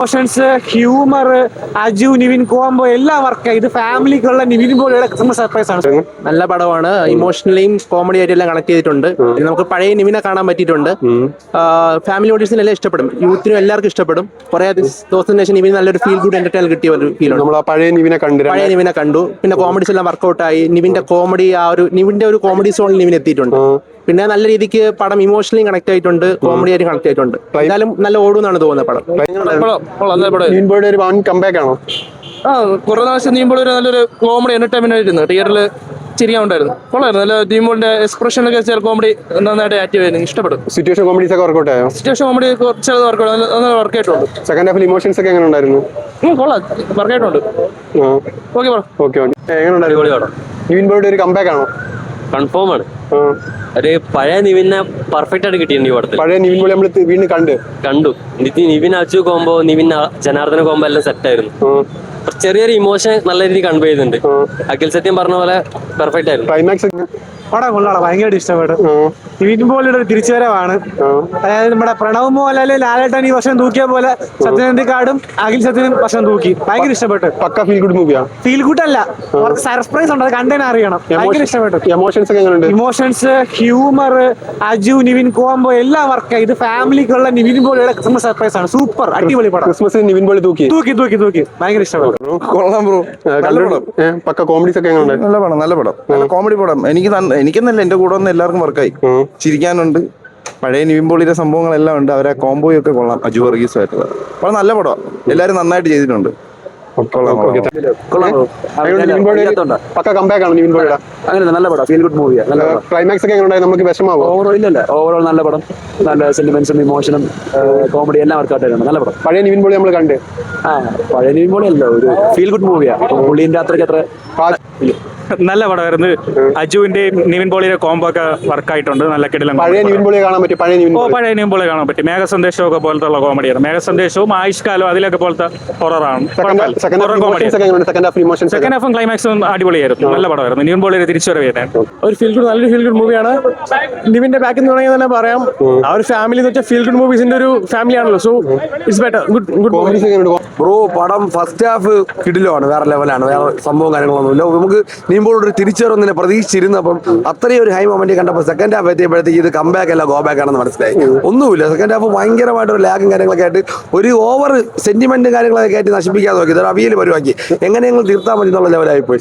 Emotions, humour, Aju Nivin combo എല്ലാം വർക്കായി. ഇത് ഫാമിലിക്കുള്ള നിവിൻ പോളിയുടെ ക്രിസ്മസ് സർപ്രൈസ് ആണ്. നല്ല പടമാണ്. ഇമോഷണലിയും കോമഡി ആയിട്ട് എല്ലാം കണക്ട് ചെയ്തിട്ടുണ്ട്. നമുക്ക് പഴയ നിവിനെ കാണാൻ പറ്റിയിട്ടുണ്ട്. ഫാമിലി ഓഡിയൻസിന് എല്ലാം ഇഷ്ടപ്പെടും, യൂത്തിനും എല്ലാവർക്കും ഇഷ്ടപ്പെടും. കുറെ ദിവസത്തിന് ശേഷം നിവിന് നല്ലൊരു ഫീൽ ഗുഡ് എന്റർടൈൻ കിട്ടിയ ഒരു ഫീലാണ്. പഴയ നിവിനെ കണ്ടു. പിന്നെ കോമഡീസ് എല്ലാം വർക്ക്ഔട്ട് ആയി. നിവിന്റെ കോമഡി നിവിന്റെ ഒരു കോമഡി സോണിൽ നിവിൻ എത്തിയിട്ടുണ്ട്. പിന്നെ നല്ല രീതിക്ക് പടം ഇമോഷണലി കണക്ട് ആയിട്ടുണ്ട്, കോമഡി ആയിട്ട് കണക്ട് ആയിട്ടുണ്ട്. എന്തായാലും നല്ല ഓടുന്നാണ് തോന്നുന്നത് പടം. ഒരു വൺ കംബാക്ക് ആണോ? കുറെ പ്രാവശ്യം നീമ്പോൾ ഒരു നല്ലൊരു കോമഡി എന്റർടൈൻമെന്റ് ആയിരുന്നു. തിയേറ്ററിൽ ചിരിയാണ്ടായിരുന്നു. കൊള്ളായിരുന്നു. നല്ല നീമ്പോളിന്റെ എക്സ്പ്രഷൻ ഒക്കെ ചില കോമഡി നന്നായിട്ട് ആക്റ്റീവ് ആയിരുന്നു. ഇഷ്ടപ്പെടും. സിറ്റുവേഷൻ കോമഡീസ് ഒക്കെ വർക്ക്ഔട്ട് ആയോ? സിറ്റുവേഷൻ കോമഡി കുറച്ചത് വർക്ക് ആയിട്ടുണ്ട്. സെക്കൻഡ് ഹാഫിൽ ഇമോഷൻസ് ഒക്കെ എങ്ങനെ ഉണ്ടായിരുന്നു? കൊള്ളാം, വർക്ക് ആയിട്ടുണ്ട്. ഓക്കെ എങ്ങനെ ഉണ്ടായിരുന്നു? നിവിൻ പോളിയുടെ ഒരു കംബാക്ക് ആണോ? കൺഫേം ആണ്. ഒരു പഴയ നിവിനെ പെർഫെക്റ്റ് ആയിട്ട് കിട്ടിയിട്ടുണ്ട് ഈ പടത്തിൽ. പഴയ നിവിൻ പോളി നമ്മൾ വീണ്ടും കണ്ടു. നിവിൻ അച്ചു കോമ്പോ, നിവിൻ ജനാർദ്ദന കോമ്പോ എല്ലാം സെറ്റ് ആയിരുന്നു. ചെറിയൊരു ഇമോഷൻ നല്ല രീതിയിൽ കൺവേ ചെയ്യുന്നുണ്ട്. അഖിൽ സത്യം പറഞ്ഞ പോലെ പെർഫെക്റ്റ് ആയിരുന്നു. ക്ലൈമാക്സ് പടം കൊള്ളാം, ഭയങ്കരമായിട്ട് ഇഷ്ടപ്പെട്ടു. നിവിൻ പോളിയുടെ ഒരു തിരിച്ചുവരവാണ്. അതായത് നമ്മുടെ പ്രണവ് മോഹൻലാല് ലാലേട്ടൻ ഈ വർഷം തൂക്കിയ പോലെ സത്യനന്ദിക്കാടും അഖിൽ സത്യനും വർഷം തൂക്കി. ഭയങ്കര ഇഷ്ടപ്പെട്ടു. പക്ക ഫീൽ ഗുഡ് മൂവിയാ. ഫീൽ ഗുഡ് അല്ല, സർപ്രൈസ് ഉണ്ട്, അത് കണ്ടേനെ അറിയണം. ഭയങ്കര ഇഷ്ടപ്പെട്ടു. എമോഷൻസ് ഒക്കെ എങ്ങനെയുണ്ട്? Emotions, humour, Aju Nivin combo എല്ലാം വർക്കായി. ഇത് ഫാമിലിക്കുള്ള നിവിൻ പോളിയുടെ ക്രിസ്മസ് സർപ്രൈസ് ആണ്. സൂപ്പർ, അടിപൊളി പടം. ക്രിസ്മസ് നിവിൻ പോളി തൂക്കി. ഭയങ്കര ഇഷ്ടപ്പെട്ടു. കൊള്ളാം ബ്രോ. പക്ക കോമഡീസ് ഒക്കെ എങ്ങനെയുണ്ട്? നല്ല പടം നല്ല കോമഡി പടം. എനിക്കെന്നല്ല, എന്റെ കൂടെ വന്ന് എല്ലാവർക്കും വർക്കായി. ചിരിക്കാനുണ്ട്. പഴയ നിവിൻ പോളിയുടെ സംഭവങ്ങളെല്ലാം ഉണ്ട്. അവരെ കോംബോയൊക്കെ കൊള്ളാം. അജു വർഗീസ് ആയിട്ടുള്ള വളരെ നല്ല പടം. എല്ലാവരും നന്നായിട്ട് ചെയ്തിട്ടുണ്ട്. പക്ക കംബാക്ക് ആണ് നിവിൻ പോളിയുടെ. അങ്ങനെ നല്ല പടം, ഫീൽ ഗുഡ് മൂവിയാണ്. ക്ലൈമാക്സ് ഒക്കെ എങ്ങനെ? നമുക്ക് വിഷമാവോ? ഓവറോൾ നല്ല പടം. നല്ല സെന്റിമെന്റ്സും ഇമോഷനും കോമഡി എല്ലാം വർക്കൗട്ടായിട്ടുണ്ട്. നല്ല പടം. പഴയ നിവിൻ പോളി നമ്മൾ കണ്ട്. പഴയ നിവിൻ പോളി അല്ല, ഒരു ഫീൽ ഗുഡ് മൂവിയാണ്. പുള്ളീന്റെ അത്രയ്ക്ക് അത്ര നല്ല പടമായിരുന്നു. അജുവിന്റെയും നിവിൻ പോളിയുടെ കോംബോ ഒക്കെ വർക്കായിട്ടുണ്ട്. നല്ല കിടിലം. പഴയ നിവിൻ പോളിയെ കാണാൻ പറ്റും. പഴയ നിവിൻ പോളിയെ കാണാൻ പറ്റും. മേഘസന്ദേശവും ഒക്കെ പോലത്തെ ഉള്ള കോമഡിയാണ്. മേഘസന്ദേശവും ആയുഷ്കാലവും അതിലൊക്കെ പോലത്തെ ഹൊററാണ്. സെക്കൻഡ് ഹാഫും ക്ലൈമാക്സും അടിപൊളിയായിരുന്നു. നല്ല പടമായിരുന്നു. നിവിൻ പോളിയുടെ തിരിച്ചുവരവായിരുന്നു. ഒരു ഫീൽ ഗുഡ്, നല്ലൊരു ഫീൽ ഗുഡ് മൂവിയാണ്. നിവിന്റെ ബാക്കിൽ നിന്ന് തുടങ്ങിയാൽ തന്നെ പറയാം, ആ ഒരു ഫാമിലി എന്ന് വെച്ചാൽ ഫീൽ ഗുഡ് മൂവീസിന്റെ ഒരു ഫാമിലി ആണല്ലോ. So it's better. Good bro. പടം ഫസ്റ്റ് ഹാഫ് കിടിലാണ്, വേറെ ലെവലാണ്. വേറെ സംഭവം കാര്യങ്ങളൊന്നുമില്ല. നമുക്ക് നീമ്പോളൊരു തിരിച്ചുവരൊന്നിനെ പ്രതീക്ഷിച്ചിരുന്നപ്പം അത്രയും ഒരു ഹൈ മൊമെന്റ് കണ്ടപ്പോൾ സെക്കൻഡ് ഹാഫ് എത്തിയപ്പോഴത്തേക്ക് ഇത് കംബാക്ക് അല്ല ഗോ ബാക്ക് ആണെന്ന് മനസ്സിലായി. ഒന്നുമില്ല. സെക്കൻഡ് ഹാഫ് ഭയങ്കരമായിട്ട് ഒരു ലാഗും കാര്യങ്ങളൊക്കെ ആയിട്ട് ഒരു ഓവർ സെന്റിമെന്റും കാര്യങ്ങളൊക്കെ ആയിട്ട് നശിപ്പിക്കാതെ നോക്കി. ഇതൊരു അവിയൽ പരിവാക്കി എങ്ങനെയെങ്കിലും തീർത്താൽ മതി എന്നുള്ള ലെവലായി പോയി.